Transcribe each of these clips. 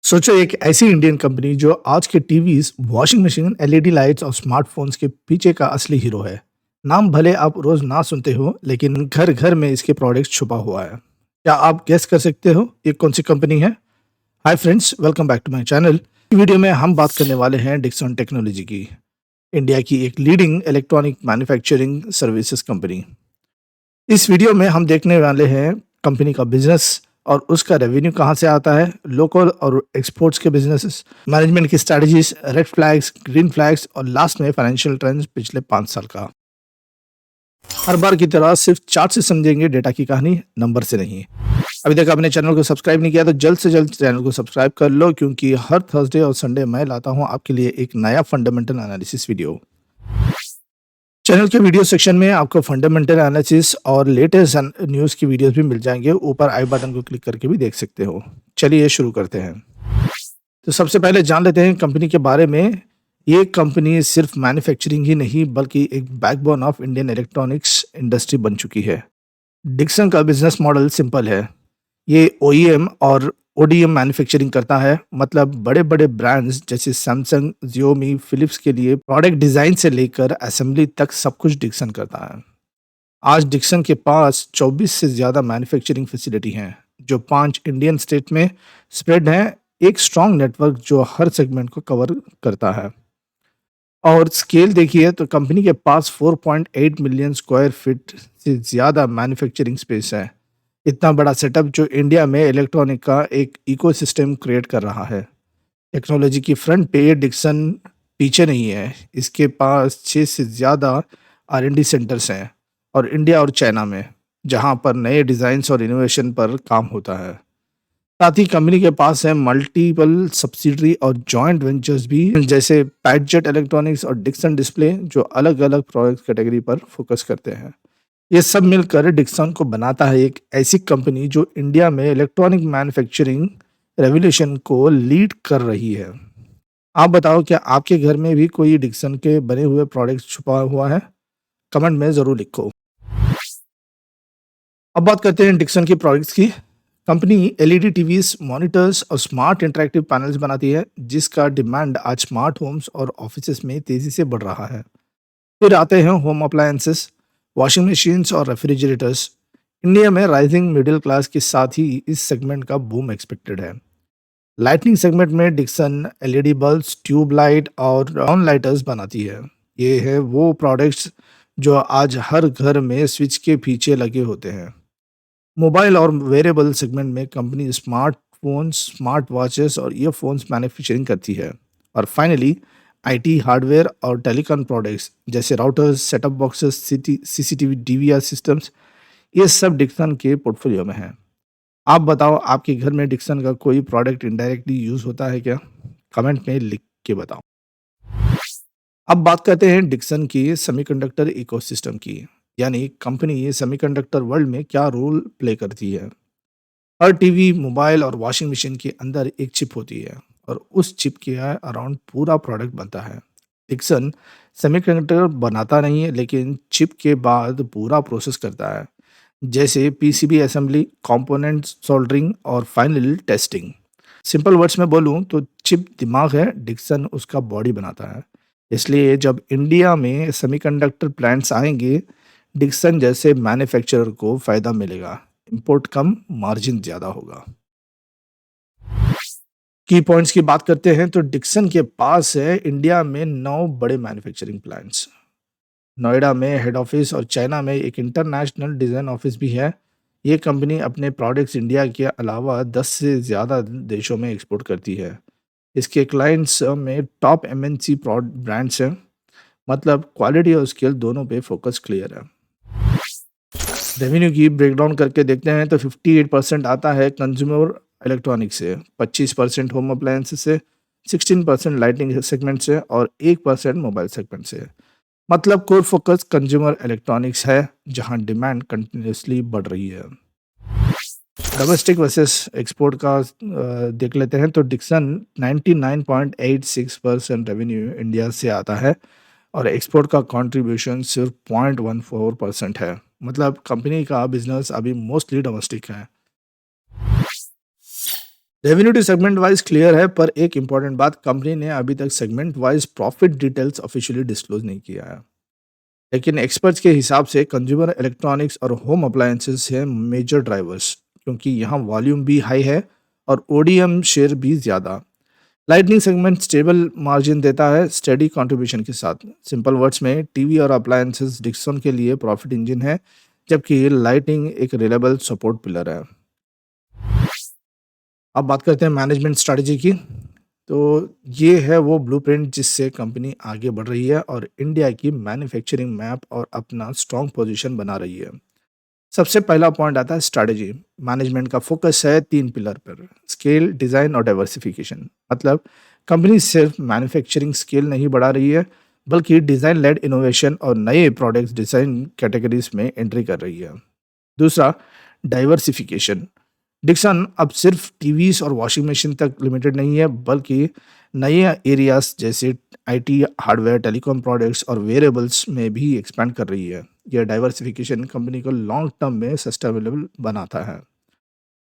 सोचो एक ऐसी इंडियन कंपनी जो आज के TVs, washing machine, LED lights और स्मार्टफोन्स के पीछे का असली हीरो है। नाम भले आप रोज ना सुनते हो, लेकिन घर घर में इसके प्रोडक्ट्स छुपा हुआ है। क्या आप गेस कर सकते हो ये कौन सी कंपनी है? Hi friends, welcome back to my channel. Video में हम बात करने वाले हैं डिक्सन टेक्नोलॉजी की, इंडिया की एक leading electronic manufacturing services company. इस वीडियो में हम देखने वाले हैं कंपनी का बिजनेस और उसका रेवेन्यू कहाँ से आता है, लोकल और एक्सपोर्ट्स के बिजनेसेस, मैनेजमेंट की strategies, red flags, green flags और लास्ट में फाइनेंशियल ट्रेंड्स पिछले 5 साल का। हर बार की तरह सिर्फ चार्ट से समझेंगे डेटा की कहानी, नंबर से नहीं। अभी तक आपने चैनल को सब्सक्राइब नहीं किया तो जल्द से जल्द चैनल को सब्सक्राइब कर लो, क्योंकि हर थर्सडे और संडे मैं लाता हूँ आपके लिए एक नया फंडामेंटल एनालिसिस वीडियो। चैनल के वीडियो सेक्शन में आपको फंडामेंटल एनालिसिस और लेटेस्ट न्यूज़ की वीडियोस भी मिल जाएंगे। ऊपर आई बटन को क्लिक करके भी देख सकते हो। चलिए शुरू करते हैं। तो सबसे पहले जान लेते हैं कंपनी के बारे में। ये कंपनी सिर्फ मैन्युफैक्चरिंग ही नहीं, बल्कि एक backbone of Indian electronics industry बन चुकी है। डिक्सन का बिजनेस मॉडल सिंपल है। ये ओईएम और ओडीएम मैन्युफैक्चरिंग करता है, मतलब बड़े बड़े ब्रांड्स जैसे सैमसंग, जियोमी, फिलिप्स के लिए प्रोडक्ट डिजाइन से लेकर असेंबली तक सब कुछ डिक्सन करता है। आज डिक्सन के पास 24 से ज़्यादा मैन्युफैक्चरिंग फैसिलिटी हैं, जो 5 इंडियन स्टेट में स्प्रेड हैं। एक स्ट्रॉन्ग नेटवर्क जो हर सेगमेंट को कवर करता है। और स्केल देखिए तो कंपनी के पास 4.8 मिलियन स्क्वायर फीट से ज़्यादा मैन्युफैक्चरिंग स्पेस है। इतना बड़ा सेटअप जो इंडिया में इलेक्ट्रॉनिक का एक इकोसिस्टम क्रिएट कर रहा है। टेक्नोलॉजी की फ्रंट पे डिक्सन पीछे नहीं है। इसके पास 6 से ज़्यादा आर&डी सेंटर्स हैं, और इंडिया और चाइना में, जहां पर नए डिज़ाइंस और इनोवेशन पर काम होता है। साथ ही कंपनी के पास है मल्टीपल सब्सिडरी और जॉइंट वेंचर्स भी, जैसे पैडजेट इलेक्ट्रॉनिक्स और डिक्सन डिस्प्ले, जो अलग अलग प्रोडक्ट कैटेगरी पर फोकस करते हैं। ये सब मिलकर डिक्सन को बनाता है एक ऐसी कंपनी जो इंडिया में इलेक्ट्रॉनिक मैन्युफैक्चरिंग रेवोल्यूशन को लीड कर रही है। आप बताओ, क्या आपके घर में भी कोई डिक्सन के बने हुए प्रोडक्ट्स छुपा हुआ है? कमेंट में ज़रूर लिखो। अब बात करते हैं डिक्सन की प्रोडक्ट्स की। कंपनी एलईडी टीवीज, मॉनिटर्स और स्मार्ट इंटरैक्टिव पैनल्स बनाती है, जिसका डिमांड आज स्मार्ट होम्स और ऑफिसेज में तेज़ी से बढ़ रहा है। फिर आते हैं होम अप्लायंसेस, वॉशिंग मशीन्स और रेफ्रिजरेटर्स। इंडिया में राइजिंग मिडिल क्लास के साथ ही इस सेगमेंट का बूम एक्सपेक्टेड है। लाइटनिंग सेगमेंट में Dixon LED bulbs, tube light और डाउन लाइटर्स बनाती है। ये है वो प्रोडक्ट्स जो आज हर घर में स्विच के पीछे लगे होते हैं। मोबाइल और वेरेबल सेगमेंट में कंपनी स्मार्टफोन्स, स्मार्ट वॉचेस और ईयरफोन्स मैन्युफैक्चरिंग करती है। और फाइनली आईटी हार्डवेयर और टेलीकॉम प्रोडक्ट्स जैसे routers, setup boxes, CCTV, DVR systems, ये सब डिक्सन के पोर्टफोलियो में हैं। आप बताओ, आपके घर में डिक्सन का कोई प्रोडक्ट इनडायरेक्टली यूज होता है क्या? कमेंट में लिख के बताओ। अब बात करते हैं डिक्सन की सेमीकंडक्टर इकोसिस्टम की, यानी कंपनी सेमीकंडक्टर वर्ल्ड में क्या रोल प्ले करती है। हर टीवी, मोबाइल और वॉशिंग मशीन के अंदर एक चिप होती है, और उस चिप के अराउंड पूरा प्रोडक्ट बनता है। डिक्सन सेमीकंडक्टर बनाता नहीं है, लेकिन चिप के बाद पूरा प्रोसेस करता है, जैसे पीसीबी असेंबली, कंपोनेंट सोल्डरिंग और फाइनल टेस्टिंग। सिंपल वर्ड्स में बोलूं तो चिप दिमाग है, डिक्सन उसका बॉडी बनाता है। इसलिए जब इंडिया में सेमीकंडक्टर प्लांट्स आएंगे, डिक्सन जैसे मैन्युफैक्चरर को फायदा मिलेगा। इंपोर्ट कम, मार्जिन ज़्यादा होगा। की पॉइंट्स की बात करते हैं तो डिक्सन के पास है इंडिया में 9 बड़े मैन्युफैक्चरिंग प्लांट्स। नोएडा में हेड ऑफिस और चाइना में एक इंटरनेशनल डिज़ाइन ऑफिस भी है। ये कंपनी अपने प्रोडक्ट्स इंडिया के अलावा 10 से ज़्यादा देशों में एक्सपोर्ट करती है। इसके क्लाइंट्स में टॉप एमएनसी ब्रांड्स हैं, मतलब क्वालिटी और स्केल दोनों पे फोकस क्लियर है। रेवेन्यू की ब्रेकडाउन करके देखते हैं तो 58% आता है कंज्यूमर इलेक्ट्रॉनिक्स से, 25% होम अप्लायंसेस से, 16% लाइटिंग सेगमेंट से और 1% मोबाइल सेगमेंट से। मतलब कोर फोकस कंज्यूमर इलेक्ट्रॉनिक्स है, जहां डिमांड कंटिन्यूसली बढ़ रही है। डोमेस्टिक वर्सेस एक्सपोर्ट का देख लेते हैं तो डिक्सन 99.86% रेवेन्यू इंडिया से आता है, और एक्सपोर्ट का कंट्रीब्यूशन सिर्फ 0.14% है। मतलब कंपनी का बिजनेस अभी मोस्टली डोमेस्टिक है। Revenue two segment wise clear है, पर एक इंपॉर्टेंट बात, कंपनी ने अभी तक segment wise profit details officially disclose नहीं किया है। लेकिन एक्सपर्ट्स के हिसाब से कंज्यूमर इलेक्ट्रॉनिक्स और होम अप्लायंसेस हैं मेजर ड्राइवर्स, क्योंकि यहाँ वॉल्यूम भी हाई है और ओडीएम शेयर भी ज़्यादा। लाइटनिंग सेगमेंट स्टेबल मार्जिन देता है स्टेडी कंट्रीब्यूशन के साथ। सिंपल वर्ड्स में टीवी और अप्लायंसेस डिक्सन के लिए प्रॉफिट इंजन है, जबकि लाइटिंग एक रिलायबल सपोर्ट पिलर है। अब बात करते हैं मैनेजमेंट स्ट्रैटेजी की। तो ये है वो ब्लूप्रिंट जिससे कंपनी आगे बढ़ रही है और इंडिया की मैन्युफैक्चरिंग मैप और अपना स्ट्रॉन्ग पोजीशन बना रही है। सबसे पहला पॉइंट आता है स्ट्रैटेजी। मैनेजमेंट का फोकस है 3 पिलर पर: स्केल, डिज़ाइन और डाइवर्सिफिकेशन। मतलब कंपनी सिर्फ मैन्युफैक्चरिंग स्केल नहीं बढ़ा रही है, बल्कि डिज़ाइन लेड इनोवेशन और नए प्रोडक्ट्स डिज़ाइन कैटेगरीज में एंट्री कर रही है। दूसरा, डाइवर्सिफिकेशन। डिक्सन अब सिर्फ टीवीज और वॉशिंग मशीन तक लिमिटेड नहीं है, बल्कि नए एरियाज जैसे आईटी, हार्डवेयर, टेलीकॉम प्रोडक्ट्स और वेयरेबल्स में भी एक्सपैंड कर रही है। यह डाइवर्सिफिकेशन कंपनी को लॉन्ग टर्म में सस्टेनेबल बनाता है।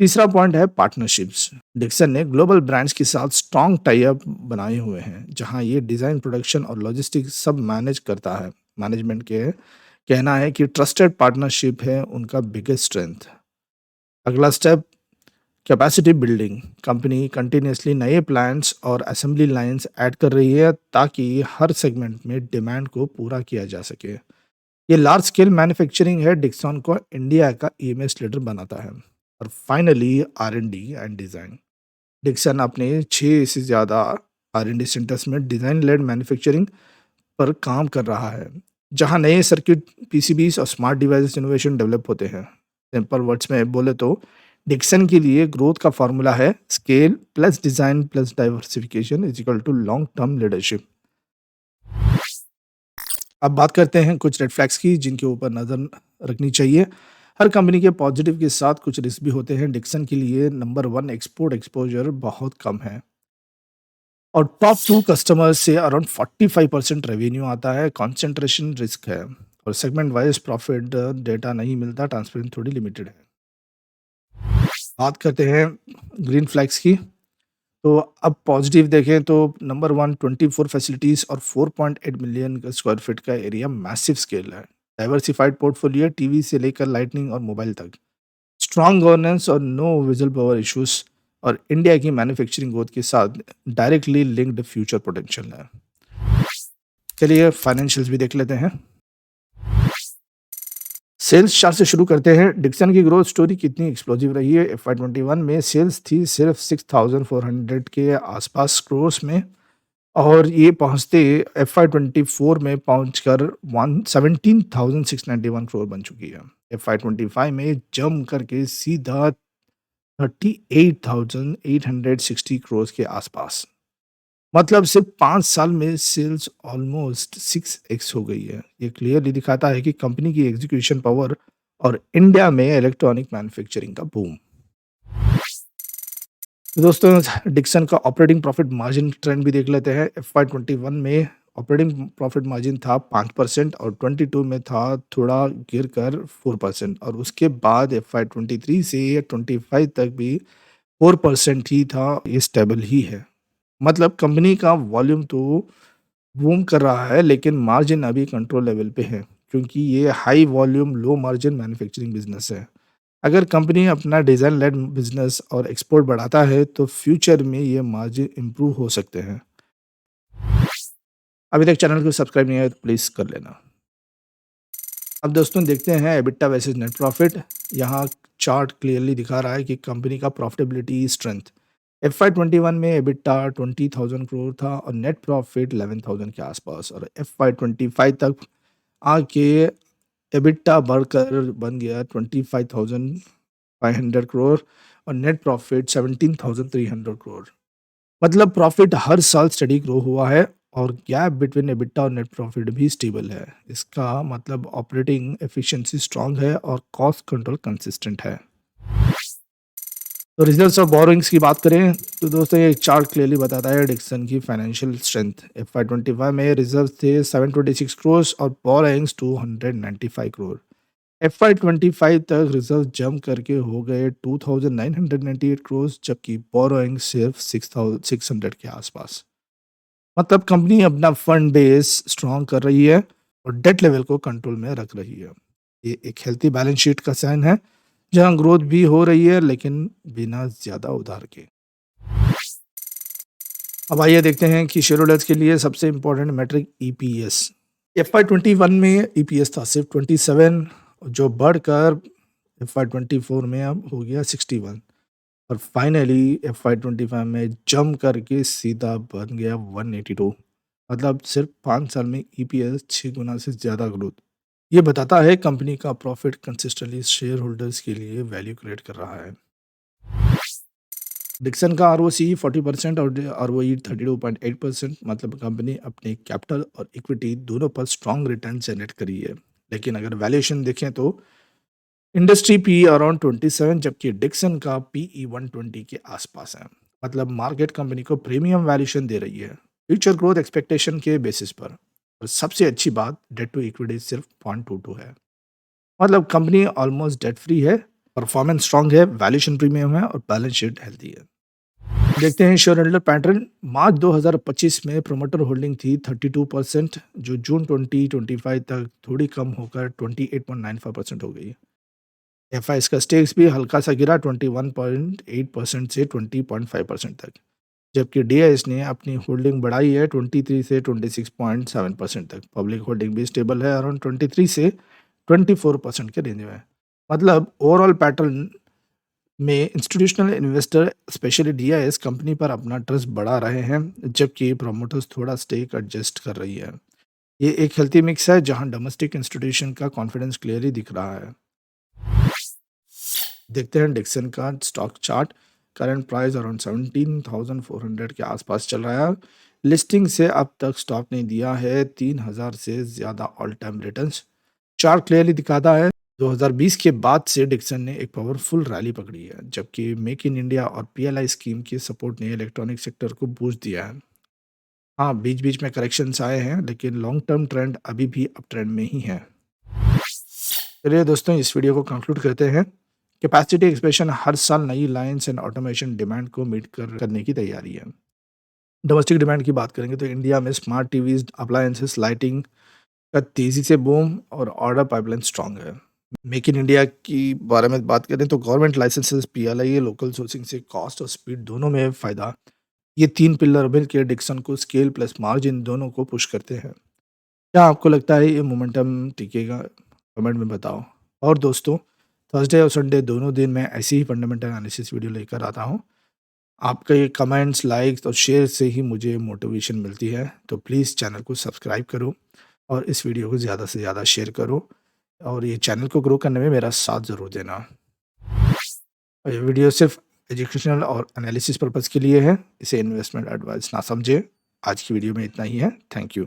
तीसरा पॉइंट है पार्टनरशिप्स। डिक्सन ने ग्लोबल ब्रांड्स के साथ स्ट्रॉन्ग टाई अप बनाए हुए हैं, जहां ये डिज़ाइन, प्रोडक्शन और लॉजिस्टिक्स सब मैनेज करता है। मैनेजमेंट के कहना है कि ट्रस्टेड पार्टनरशिप है उनका बिगेस्ट स्ट्रेंथ। अगला step, capacity building. Company continuously नए प्लांट्स और असेंबली लाइंस ऐड कर रही है ताकि हर सेगमेंट में डिमांड को पूरा किया जा सके। ये लार्ज स्केल मैन्युफैक्चरिंग है डिक्सन को इंडिया का ईएमएस लीडर बनाता है। और finally R and design. Dixon अपने 6 से ज़्यादा R&D सेंटर्स में डिज़ाइन लेड मैन्युफैक्चरिंग पर काम कर रहा है, जहां नए सर्किट, पीसीबीज और स्मार्ट डिवाइसेस इनोवेशन डेवलप होते हैं। सिंपल वर्ड्स में बोले तो डिक्सन के लिए ग्रोथ का फॉर्मूला है scale plus design plus diversification is equal to long term leadership. अब बात करते हैं कुछ रेड फ्लैग्स की जिनके ऊपर नजर रखनी चाहिए। हर कंपनी के पॉजिटिव के साथ कुछ रिस्क भी होते हैं। डिक्सन के लिए नंबर 1, एक्सपोर्ट एक्सपोजर बहुत कम है और टॉप 2 कस्टमर्स से अराउंड 45% रेवेन्यू आता है। कॉन्सेंट्रेशन रिस्क है और सेगमेंट वाइज प्रॉफिट डेटा नहीं मिलता, ट्रांसपेरेंट थोड़ी लिमिटेड है। बात करते हैं ग्रीन फ्लैग्स की। तो अब पॉजिटिव देखें तो नंबर 1, 24 फैसिलिटीज और 4.8 मिलियन स्क्वायर फीट का एरिया, मैसिव स्केल है। डाइवर्सिफाइड पोर्टफोलियो, टीवी से लेकर लाइटनिंग और मोबाइल तक। स्ट्रॉन्ग गवर्नेंस और नो विजल पावर इश्यूज और इंडिया की मैन्युफैक्चरिंग ग्रोथ के साथ डायरेक्टली लिंक्ड फ्यूचर पोटेंशियल है। चलिए फाइनेंशियल्स भी देख लेते हैं। सेल्स चार्ट से शुरू करते हैं। डिक्सन की ग्रोथ स्टोरी कितनी एक्सप्लोजिव रही है। FY21 में सेल्स थी सिर्फ 6400 के आसपास क्रोर्स में और ये पहुंचते FY24 में पहुंचकर 17,691 करोड़ बन चुकी है। FY25 में जम करके सीधा 38,860 करोड़ के आसपास। मतलब सिर्फ 5 साल में सेल्स ऑलमोस्ट 6x हो गई है। ये क्लियरली दिखाता है कि कंपनी की एग्जीक्यूशन पावर और इंडिया में इलेक्ट्रॉनिक मैन्युफैक्चरिंग का बूम। तो दोस्तों डिक्सन का ऑपरेटिंग प्रॉफिट मार्जिन ट्रेंड भी देख लेते हैं। FY21 में ऑपरेटिंग प्रॉफिट मार्जिन था 5% और 22 में था थोड़ा गिर कर 4% और उसके बाद FY23 से 25 तक भी 4% ही था। ये स्टेबल ही है। मतलब कंपनी का वॉल्यूम तो बूम कर रहा है, लेकिन मार्जिन अभी कंट्रोल लेवल पे है, क्योंकि ये high volume low margin manufacturing business है। अगर कंपनी अपना डिज़ाइन लेड बिजनेस और एक्सपोर्ट बढ़ाता है तो फ्यूचर में ये मार्जिन इंप्रूव हो सकते हैं। अभी तक चैनल को सब्सक्राइब नहीं है तो प्लीज़ कर लेना। अब दोस्तों देखते हैं एबिटा वर्सेस नेट प्रॉफिट। यहाँ चार्ट क्लियरली दिखा रहा है कि कंपनी का प्रॉफिटेबिलिटी स्ट्रेंथ। FY21 में एबिटा 20,000 करोड़ था और नेट प्रॉफिट 11,000 के आसपास, और FY25 तक आके एबिटा बढ़कर बन गया 25,500 करोड़ और नेट प्रॉफिट 17,300 करोड़। मतलब प्रॉफिट हर साल स्टडी ग्रो हुआ है और गैप बिटवीन एबिटा और नेट प्रॉफिट भी स्टेबल है। इसका मतलब ऑपरेटिंग एफिशिएंसी स्ट्रांग है और कॉस्ट कंट्रोल कंसिस्टेंट है। तो रिजल्ट्स और बोरोइंग्स की बात करें तो दोस्तों ये चार्ट क्लियरली बताता है डिक्सन की फाइनेंशियल स्ट्रेंथ। FY25 में रिजर्व थे 726 करोड़ और बोरोइंग्स 295 करोड़। FY25 तक रिजर्व जंप करके हो गए 2,998 करोड़, जबकि बोरोइंग सिर्फ 6,600 के आसपास। मतलब कंपनी अपना फंड बेस स्ट्रॉन्ग कर रही है और डेट लेवल को कंट्रोल में रख रही है। ये एक हेल्थी बैलेंस शीट का साइन है, जहां ग्रोथ भी हो रही है लेकिन बिना ज्यादा उधार के। अब आइए देखते हैं कि शेयर होल्डर्स के लिए सबसे इंपॉर्टेंट मैट्रिक ईपीएस। FY21 में ईपीएस था सिर्फ 27, जो बढ़कर FY24 में अब हो गया 61, और फाइनली FY25 में जम करके सीधा बन गया 182। मतलब सिर्फ 5 साल में ईपीएस 6 गुना से ज़्यादा ग्रोथ। ये बताता है कंपनी का प्रॉफिट कंसिस्टेंटली शेयर होल्डर्स के लिए वैल्यू क्रिएट कर रहा है। डिक्सन का आरओसी 40% और आरओई 32.8%। मतलब कंपनी अपनी कैपिटल और इक्विटी दोनों पर स्ट्रॉन्ग रिटर्न जनरेट करी है। लेकिन अगर वैल्यूएशन देखें तो इंडस्ट्री पी अराउंड 27, जबकि डिक्सन का पीई 120 के आसपास है। मतलब मार्केट कंपनी को प्रीमियम वैल्यूएशन दे रही है फ्यूचर ग्रोथ एक्सपेक्टेशन के बेसिस पर। और सबसे अच्छी बात, डेट टू इक्विटी सिर्फ 0.22 है। मतलब कंपनी ऑलमोस्ट डेट फ्री है, परफॉर्मेंस स्ट्रांग है, वैल्यूएशन प्रीमियम है और बैलेंस शीट हेल्दी है। देखते हैं शेयर होल्डर पैटर्न। मार्च 2025 में प्रोमोटर होल्डिंग थी 32%, जो जून 2025 तक थोड़ी कम होकर 28.95% हो गई। एफआईएस का स्टेक्स भी हल्का सा गिरा 21.8% से 20.5% तक, जबकि डीआईएस ने अपनी होल्डिंग बढ़ाई है 23 से 26.7% तक। पब्लिक होल्डिंग भी स्टेबल है अराउंड 23 से 24% के रेंज में। मतलब ओवरऑल पैटर्न में institutional investor specially DIIs company पर अपना ट्रस्ट बढ़ा रहे हैं, जबकि प्रोमोटर्स थोड़ा स्टेक एडजस्ट कर रही है। ये एक हेल्थी मिक्स है जहां डोमेस्टिक इंस्टीट्यूशन का कॉन्फिडेंस क्लियरली दिख रहा है। देखते हैं डिक्सन का stock chart. Current price around 17,400 के आसपास चल रहा है। लिस्टिंग से अब तक स्टॉक ने दिया है 3,000 से ज़्यादा all time returns. Chart clearly दिखाता है 2020 के बाद से डिक्सन ने एक पावरफुल रैली पकड़ी है, जबकि मेक इन इंडिया और पीएलआई स्कीम के सपोर्ट ने इलेक्ट्रॉनिक सेक्टर को बूस्ट दिया है। हाँ, बीच बीच में करेक्शंस आए हैं, लेकिन लॉन्ग टर्म ट्रेंड अभी भी अप ट्रेंड में ही है। चलिए दोस्तों, इस वीडियो को कंक्लूड करते हैं। कैपेसिटी एक्सपेंशन हर साल नई लाइन्स एंड ऑटोमेशन डिमांड को मीट करने की तैयारी है। डोमेस्टिक डिमांड की बात करेंगे तो इंडिया में स्मार्ट टीवीज, अप्लायंसेस, लाइटिंग का तेजी से बूम और ऑर्डर पाइपलाइन स्ट्रांग है। मेक इन इंडिया की बारे में बात करें तो government licences, PLI, local sourcing से कॉस्ट और स्पीड दोनों में फायदा। ये तीन पिलर मिलकर डिक्सन को स्केल प्लस मार्जिन दोनों को पुश करते हैं। क्या आपको लगता है ये मोमेंटम टिकेगा? कमेंट में बताओ। और दोस्तों, थर्सडे और संडे दोनों दिन मैं ऐसी ही फंडामेंटल एनालिसिस वीडियो लेकर आता हूँ। आपके कमेंट्स, लाइक्स और शेयर से ही मुझे मोटिवेशन मिलती है। तो प्लीज़ चैनल को सब्सक्राइब करो और इस वीडियो को ज़्यादा से ज़्यादा शेयर करो, और ये चैनल को ग्रो करने में मेरा साथ ज़रूर देना। और ये वीडियो सिर्फ एजुकेशनल और एनालिसिस पर्पज़ के लिए है, इसे इन्वेस्टमेंट एडवाइस ना समझे। आज की वीडियो में इतना ही है। Thank you.